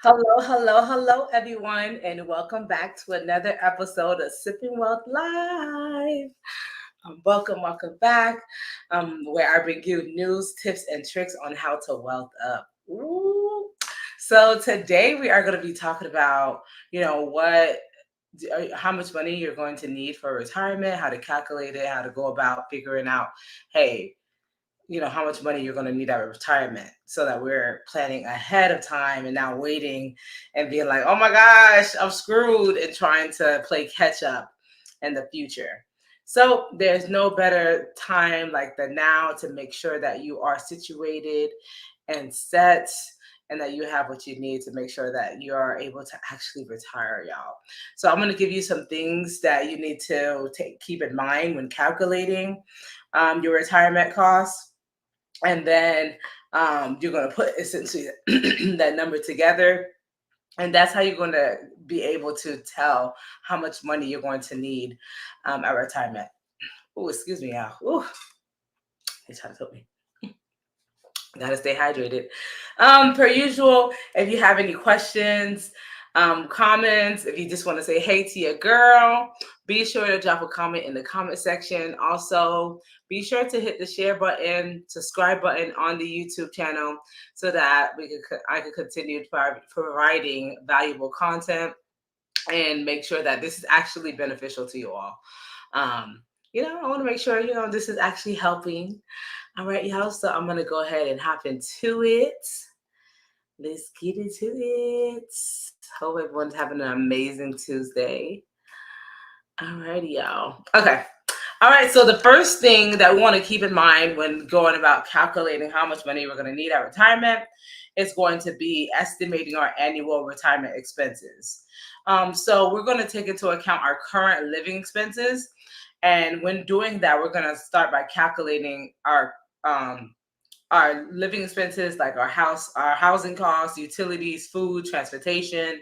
Hello, hello, hello, everyone, and welcome back to another episode of Sipping Wealth Live. Welcome back, where I bring you news, tips, and tricks on how to wealth up. Ooh. So today we are going to be talking about, how much money you're going to need for retirement, how to calculate it, how to go about figuring out, hey, how much money you're going to need at retirement so that we're planning ahead of time and not waiting and being like, oh my gosh, I'm screwed, and trying to play catch up in the future. So there's no better time like the now to make sure that you are situated and set, and that you have what you need to make sure that you are able to actually retire, y'all. So I'm going to give you some things that you need to keep in mind when calculating your retirement costs, and then you're going to put essentially that number together, and that's how you're going to be able to tell how much money you're going to need at retirement. Oh, excuse me, y'all. Oh, he's trying to help me. Gotta stay hydrated. Per usual, if you have any questions, comments, if you just want to say hey to your girl, be sure to drop a comment in the comment section. Also, be sure to hit the share button, subscribe button on the YouTube channel, so that I can continue providing valuable content and make sure that this is actually beneficial to you all. I want to make sure this is actually helping. All right, y'all. So I'm gonna go ahead and hop into it. Let's get into it. Hope everyone's having an amazing Tuesday. All righty, y'all. Okay. All right. So the first thing that we want to keep in mind when going about calculating how much money we're going to need at retirement is going to be estimating our annual retirement expenses. So we're going to take into account our current living expenses, and when doing that, we're going to start by calculating um, our living expenses, like our housing costs, utilities, food, transportation,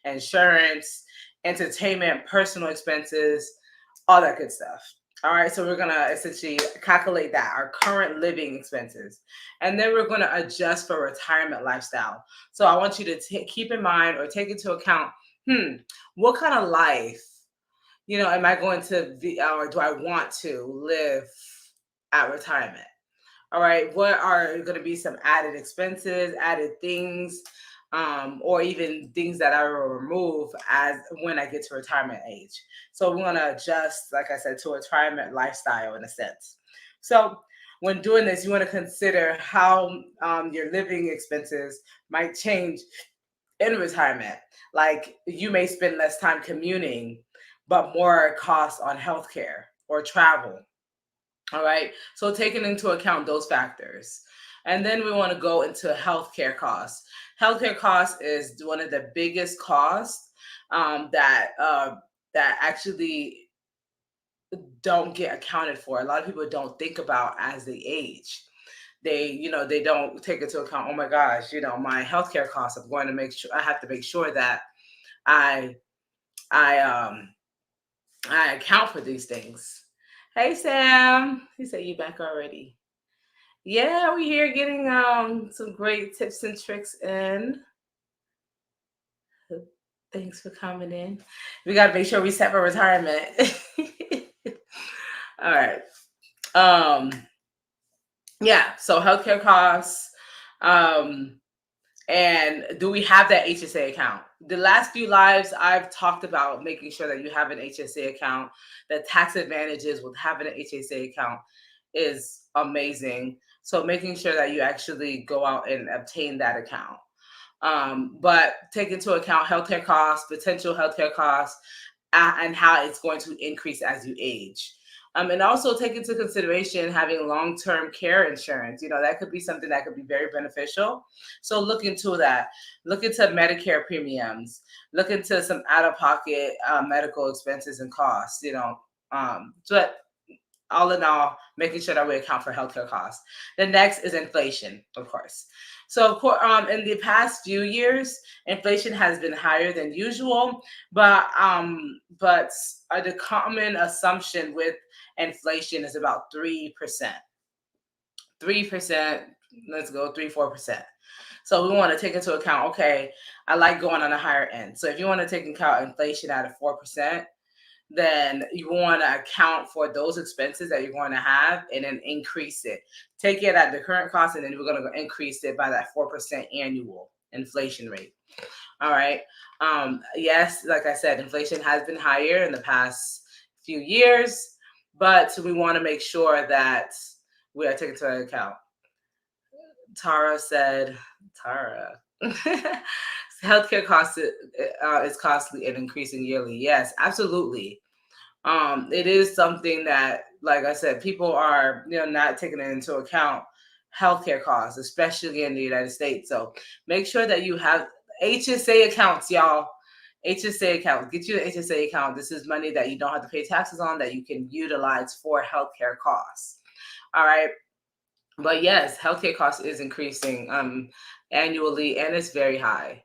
insurance, entertainment, personal expenses, all that good stuff. All right, so we're gonna essentially calculate that, our current living expenses, and then we're gonna adjust for retirement lifestyle. So I want you to keep in mind or take into account, what kind of life, am I going to be, or do I want to live at retirement? All right, what are going to be some added expenses, added things, or even things that I will remove as when I get to retirement age? So we want to adjust, like I said, to a retirement lifestyle in a sense. So when doing this, you want to consider how your living expenses might change in retirement. Like you may spend less time commuting, but more costs on healthcare or travel. All right. So taking into account those factors. And then we want to go into healthcare costs. Healthcare costs is one of the biggest costs that actually don't get accounted for. A lot of people don't think about as they age. They don't take into account, oh my gosh, my healthcare costs. I'm going to make sure I have to make sure that I I I account for these things. Hey Sam, he said you back already. Yeah, we here getting some great tips and tricks in. Thanks for coming in. We gotta make sure we set for retirement. All right. Um, yeah, so healthcare costs. Um, and do we have that HSA account? The last few lives I've talked about making sure that you have an HSA account. The tax advantages with having an HSA account is amazing. So making sure that you actually go out and obtain that account. But take into account healthcare costs, potential healthcare costs, and how it's going to increase as you age. And also take into consideration having long-term care insurance. That could be something that could be very beneficial. So look into that. Look into Medicare premiums. Look into some out-of-pocket medical expenses and costs. But all in all, making sure that we account for healthcare costs. The next is inflation, of course. So, of course, in the past few years, inflation has been higher than usual, but the common assumption with inflation is about 3%. 3%, let's go 3-4%. So we want to take into account, okay, I like going on the higher end. So if you want to take into account inflation at a 4%, then you want to account for those expenses that you're going to have and then increase it. Take it at the current cost, and then we're going to increase it by that 4% annual inflation rate. All right. Yes, like I said, inflation has been higher in the past few years, but we want to make sure that we are taking into account. Tara said, Tara, healthcare costs is costly and increasing yearly. Yes, absolutely. It is something that, like I said, people are not taking it into account. Healthcare costs, especially in the United States. So make sure that you have HSA accounts, y'all. HSA account. Get you an HSA account. This is money that you don't have to pay taxes on, that you can utilize for healthcare costs. All right. But yes, healthcare costs is increasing annually, and it's very high.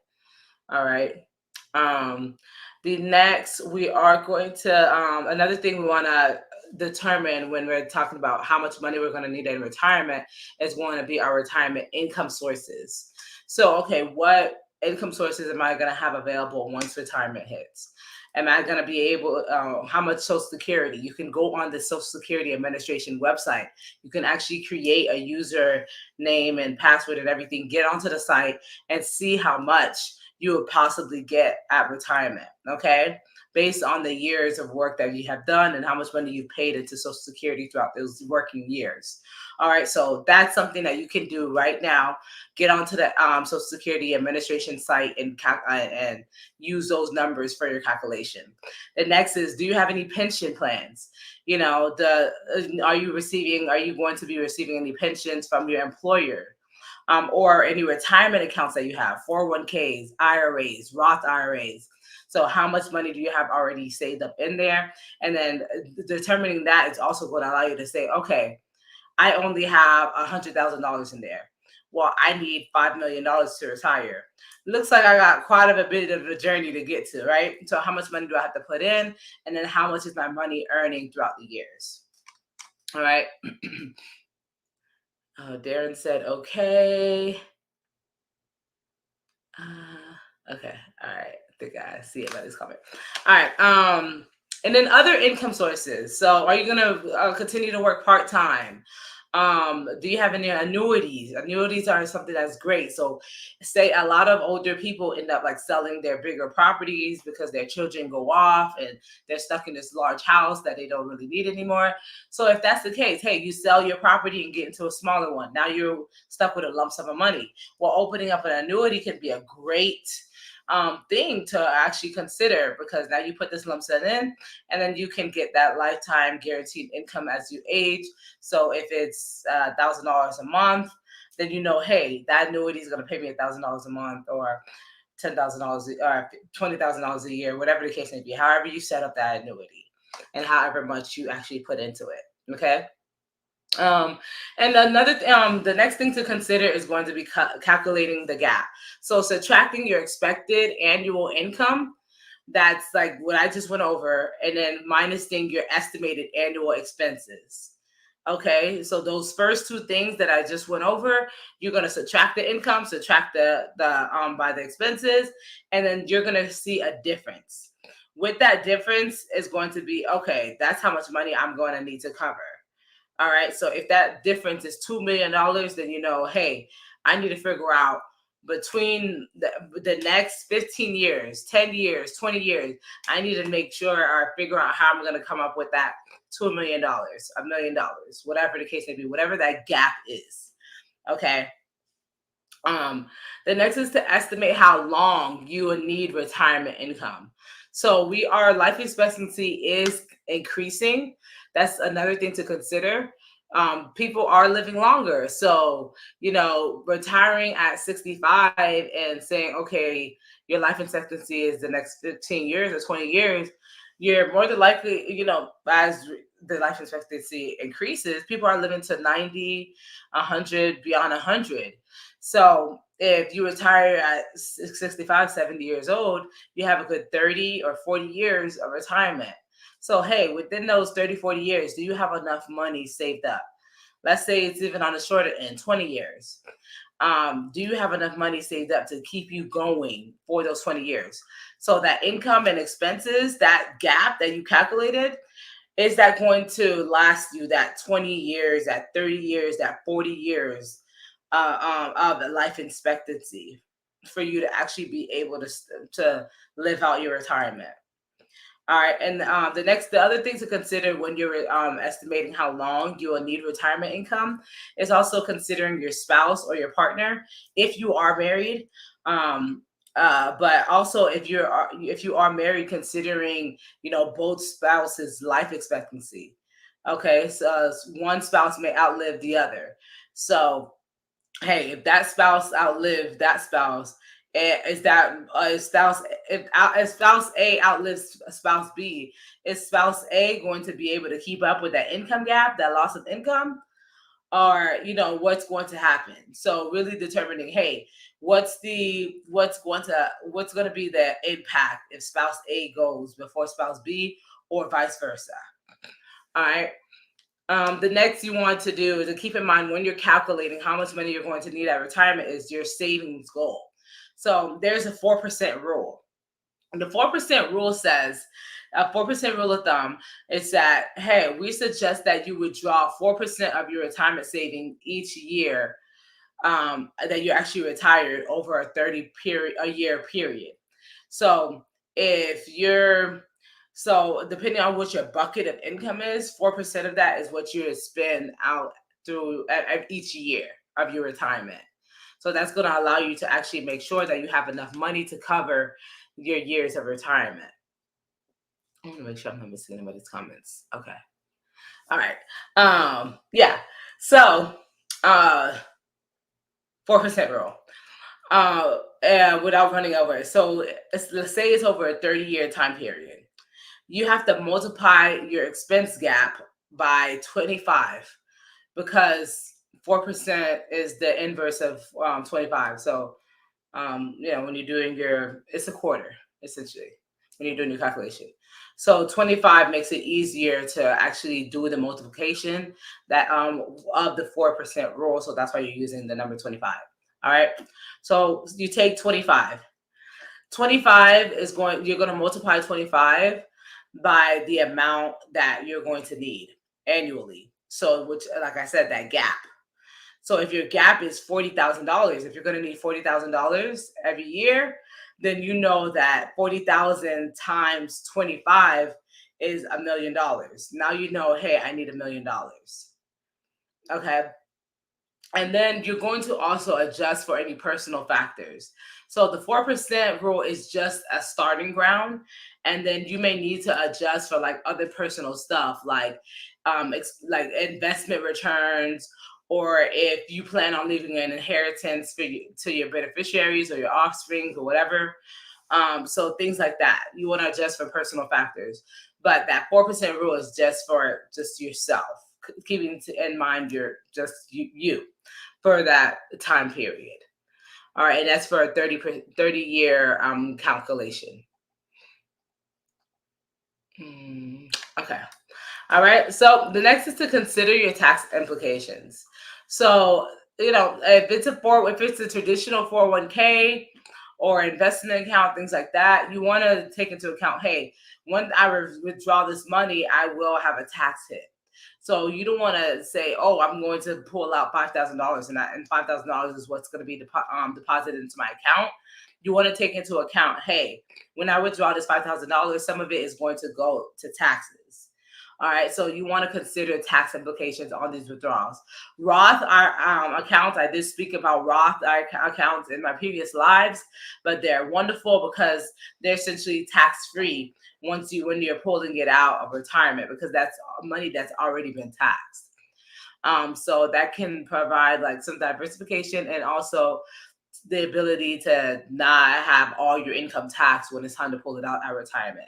All right. Um, the next, we are going to another thing we want to determine when we're talking about how much money we're going to need in retirement is going to be our retirement income sources. So, okay, what income sources am I going to have available once retirement hits? Am I going to be able, how much Social Security? You can go on the Social Security Administration website. You can actually create a user name and password and everything, get onto the site and see how much you would possibly get at retirement, okay? Based on the years of work that you have done and how much money you've paid into Social Security throughout those working years. All right, so that's something that you can do right now. Get onto the Social Security Administration site and use those numbers for your calculation. The next is, do you have any pension plans? Are you going to be receiving any pensions from your employer? Or any retirement accounts that you have, 401ks, IRAs, Roth IRAs. So how much money do you have already saved up in there? And then determining that is also going to allow you to say, okay, I only have $100,000 in there. Well, I need $5 million to retire. Looks like I got quite a bit of a journey to get to, right? So how much money do I have to put in? And then how much is my money earning throughout the years? All right. Darren said, okay. Okay. All right. I think I see it by this comment. All right. And then other income sources. So are you going to continue to work part-time? Do you have any annuities? Annuities are something that's great. So say a lot of older people end up like selling their bigger properties because their children go off and they're stuck in this large house that they don't really need anymore. So if that's the case, hey, you sell your property and get into a smaller one. Now you're stuck with a lump sum of money. Well, opening up an annuity can be a great thing to actually consider, because now you put this lump sum in and then you can get that lifetime guaranteed income as you age. So if it's $1,000 a month, then hey, that annuity is going to pay me $1,000 a month, or $10,000 or $20,000 a year, whatever the case may be, however you set up that annuity and however much you actually put into it. Okay. And the next thing to consider is going to be calculating the gap. So subtracting your expected annual income, that's like what I just went over, and then minusing your estimated annual expenses. Okay, so those first two things that I just went over, you're going to subtract the income, subtract the by the expenses, and then you're going to see a difference. With that difference is going to be, okay, that's how much money I'm going to need to cover. All right. So if that difference is $2 million, then hey, I need to figure out between the next 15 years, 10 years, 20 years, I need to make sure or figure out how I'm going to come up with that $2 million, $1 million, whatever the case may be, whatever that gap is. Okay. The next is to estimate how long you will need retirement income. So our life expectancy is increasing. That's another thing to consider. People are living longer. So, retiring at 65 and saying, okay, your life expectancy is the next 15 years or 20 years, you're more than likely, as the life expectancy increases, people are living to 90, 100, beyond 100. So if you retire at 65, 70 years old, you have a good 30 or 40 years of retirement. So, hey, within those 30, 40 years, do you have enough money saved up? let's say it's even on the shorter end, 20 years. Do you have enough money saved up to keep you going for those 20 years? So that income and expenses, that gap that you calculated, is that going to last you that 20 years, that 30 years, that 40 years of the life expectancy for you to actually be able to live out your retirement? All right, and the other thing to consider when you're estimating how long you will need retirement income is also considering your spouse or your partner if you are married. Um, but also if you are married, considering both spouses' life expectancy. Okay, so one spouse may outlive the other. So hey, if that spouse outlived that spouse, is that spouse if spouse A outlives spouse B, is spouse A going to be able to keep up with that income gap, that loss of income, or what's going to happen? So really determining, hey, what's going to be the impact if spouse A goes before spouse B, or vice versa. All right. The next you want to do is to keep in mind when you're calculating how much money you're going to need at retirement is your savings goal. So there's a 4% rule. And the 4% rule says, a 4% rule of thumb is that, hey, we suggest that you withdraw 4% of your retirement saving each year that you're actually retired over a year period. So if you're so depending on what your bucket of income is, 4% of that is what you spend out through each year of your retirement. So that's going to allow you to actually make sure that you have enough money to cover your years of retirement. I want to make sure I'm not missing anybody's comments. Okay. All right. Yeah. So 4% rule. Without running over. So let's say it's over a 30-year time period. You have to multiply your expense gap by 25, because 4% is the inverse of 25. So, when you're doing it's a quarter, essentially, when you're doing your calculation. So 25 makes it easier to actually do the multiplication that of the 4% rule. So that's why you're using the number 25. All right. So you take 25. 25 you're going to multiply 25 by the amount that you're going to need annually. So, which, like I said, that gap. So if your gap is $40,000, if you're going to need $40,000 every year, then you know that 40,000 times 25 is $1 million. Now you know, hey, I need $1 million. Okay. And then you're going to also adjust for any personal factors. So the 4% rule is just a starting ground. And then you may need to adjust for like other personal stuff, like like investment returns, or if you plan on leaving an inheritance to your beneficiaries or your offspring or whatever. So things like that. You want to adjust for personal factors. But that 4% rule is just for just yourself, keeping in mind you for that time period. All right, and that's for a 30 year calculation. Okay. All right. So the next is to consider your tax implications. So, if it's a traditional 401k or investment account, things like that, you want to take into account, hey, when I withdraw this money, I will have a tax hit. So you don't want to say, oh, I'm going to pull out $5,000 and $5,000 is what's going to be deposited into my account. You want to take into account, hey, when I withdraw this $5,000, some of it is going to go to taxes. All right, so you want to consider tax implications on these withdrawals. Roth accounts, I did speak about Roth accounts in my previous lives, but they're wonderful because they're essentially tax-free when you're pulling it out of retirement, because that's money that's already been taxed. So that can provide like some diversification and also the ability to not have all your income taxed when it's time to pull it out at retirement.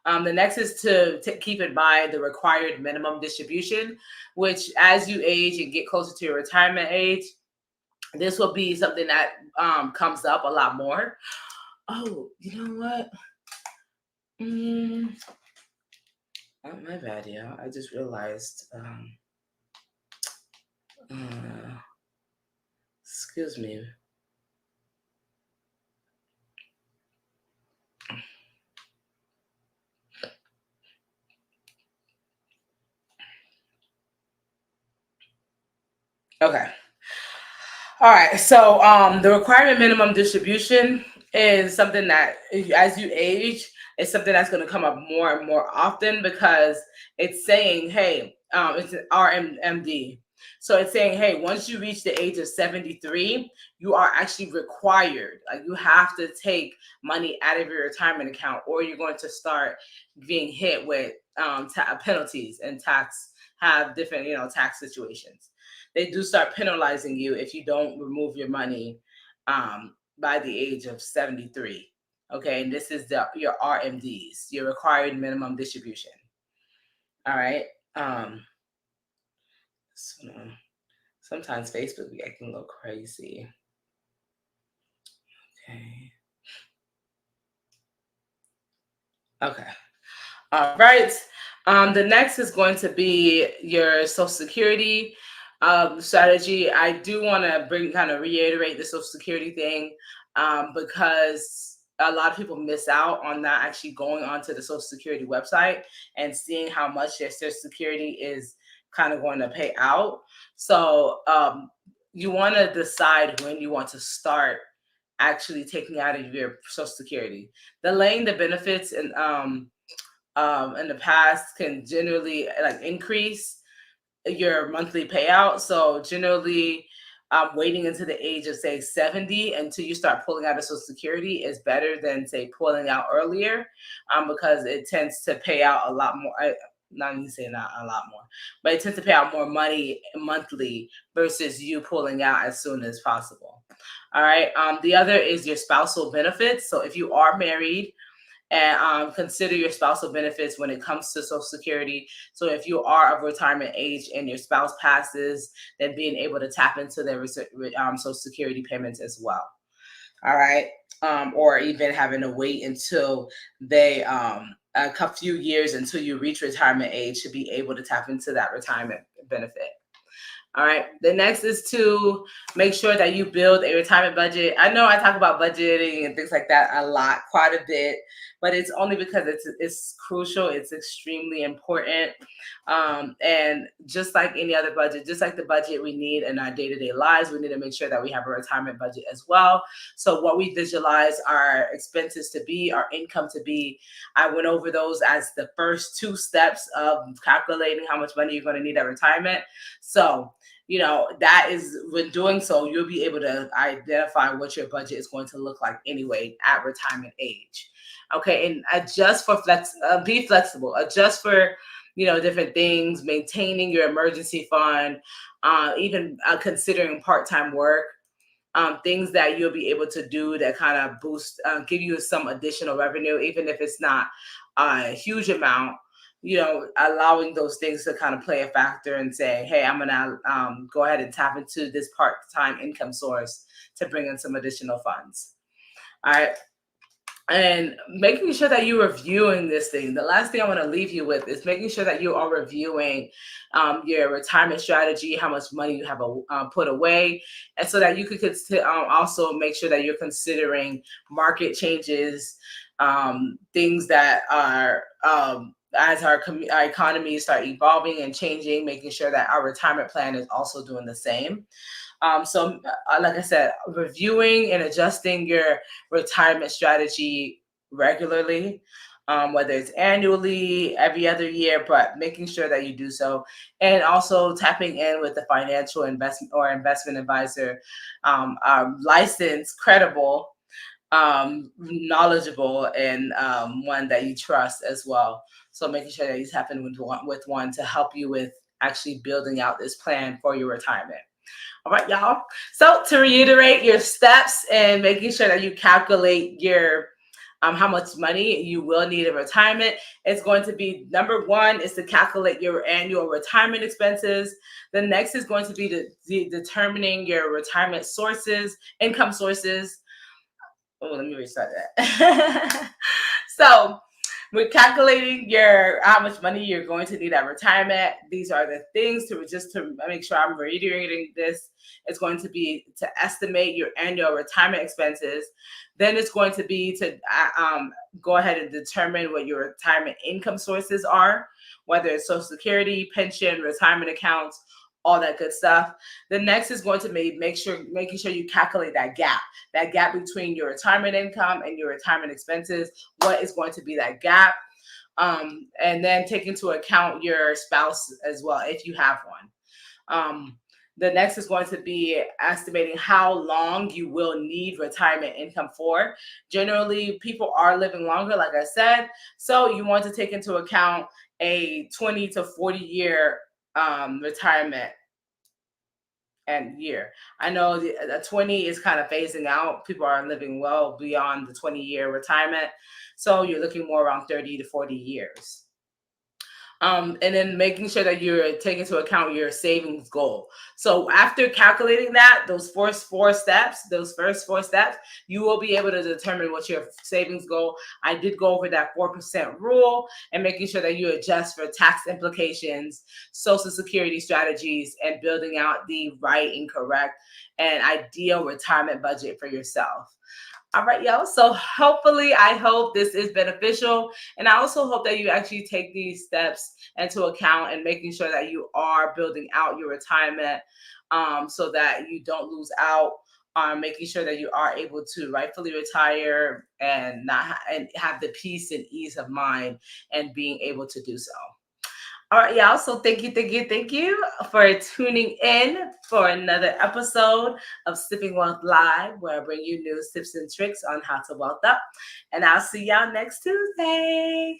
The next is to keep in mind the required minimum distribution, which as you age and get closer to your retirement age, this will be something that comes up a lot more. Oh, you know what? Oh, my bad, yeah. I just realized Uh, excuse me. Okay. All right. So the requirement minimum distribution is something that as you age, it's something that's going to come up more and more often because it's saying, hey, it's an RMMD. So it's saying, hey, once you reach the age of 73, you are actually required, like you have to take money out of your retirement account or you're going to start being hit with penalties and have different, tax situations. They do start penalizing you if you don't remove your money by the age of 73. Okay, and this is your RMDs, your required minimum distribution. All right. Um, so, sometimes Facebook be acting a little crazy. Okay. Okay. All right. The next is going to be your Social Security strategy. I do want to kind of reiterate the Social Security thing because a lot of people miss out on not actually going onto the Social Security website and seeing how much their Social Security is kind of going to pay out. So you want to decide when you want to start actually taking out of your Social Security. Delaying the benefits and in the past can generally like increase your monthly payout. So generally, waiting until the age of say 70 until you start pulling out of Social Security is better than say pulling out earlier, because it tends to pay out a lot more. Not even saying not a lot more, but it tends to pay out more money monthly versus you pulling out as soon as possible. All right. The other is your spousal benefits. So if you are married, and consider your spousal benefits when it comes to Social Security. So if you are of retirement age and your spouse passes, then being able to tap into their Social Security payments as well. All right. Or even having to wait until they a few years until you reach retirement age to be able to tap into that retirement benefit. All right. The next is to make sure that you build a retirement budget. I know I talk about budgeting and things like that a lot, quite a bit, but it's only because it's crucial. It's extremely important. And just like any other budget, just like the budget we need in our day-to-day lives, we need to make sure that we have a retirement budget as well. So what we visualize our expenses to be, our income to be, I went over those as the first two steps of calculating how much money you're going to need at retirement. So that is, when doing so, you'll be able to identify what your budget is going to look like anyway at retirement age. Okay. And adjust for be flexible, adjust for different things, maintaining your emergency fund, even considering part-time work, things that you'll be able to do that kind of boost, give you some additional revenue, even if it's not a huge amount. Allowing those things to kind of play a factor and say, hey, I'm gonna go ahead and tap into this part-time income source to bring in some additional funds. All right. And making sure that you're reviewing this thing. The last thing I want to leave you with is making sure that you are reviewing your retirement strategy, how much money you have put away, and so that you could also make sure that you're considering market changes, things that are as our economies start evolving and changing, making sure that our retirement plan is also doing the same. So, like I said, reviewing and adjusting your retirement strategy regularly, whether it's annually, every other year, but making sure that you do so. And also tapping in with the financial investment or investment advisor, licensed, credible, knowledgeable, and one that you trust as well. So making sure that you tap in with one to help you with actually building out this plan for your retirement. All right, y'all. So to reiterate your steps and making sure that you calculate your how much money you will need in retirement, it's going to be number one is to calculate your annual retirement expenses. The next is going to be determining your retirement sources, income sources. Oh, let me restart that. So We're calculating your how much money you're going to need at retirement. These are the things to just to make sure I'm reiterating this. It's going to be to estimate your annual retirement expenses. Then it's going to be to go ahead and determine what your retirement income sources are, whether it's Social Security, pension, retirement accounts, all that good stuff. The next is going to making sure you calculate that gap between your retirement income and your retirement expenses. What is going to be that gap? And then take into account your spouse as well, if you have one. The next is going to be estimating how long you will need retirement income for. Generally, people are living longer, like I said. So you want to take into account a 20 to 40 year retirement and year. I know the 20 is kind of phasing out. People are living well beyond the 20-year retirement. So you're looking more around 30 to 40 years. And then making sure that you're taking into account your savings goal. So after calculating that, those first four steps, you will be able to determine what's your savings goal. I did go over that 4% rule and making sure that you adjust for tax implications, Social Security strategies, and building out the right and correct and ideal retirement budget for yourself. All right, y'all. So I hope this is beneficial. And I also hope that you actually take these steps into account and making sure that you are building out your retirement so that you don't lose out on making sure that you are able to rightfully retire and and have the peace and ease of mind and being able to do so. All right, y'all. So thank you for tuning in for another episode of Sipping Wealth Live, where I bring you news, tips, and tricks on how to wealth up. And I'll see y'all next Tuesday.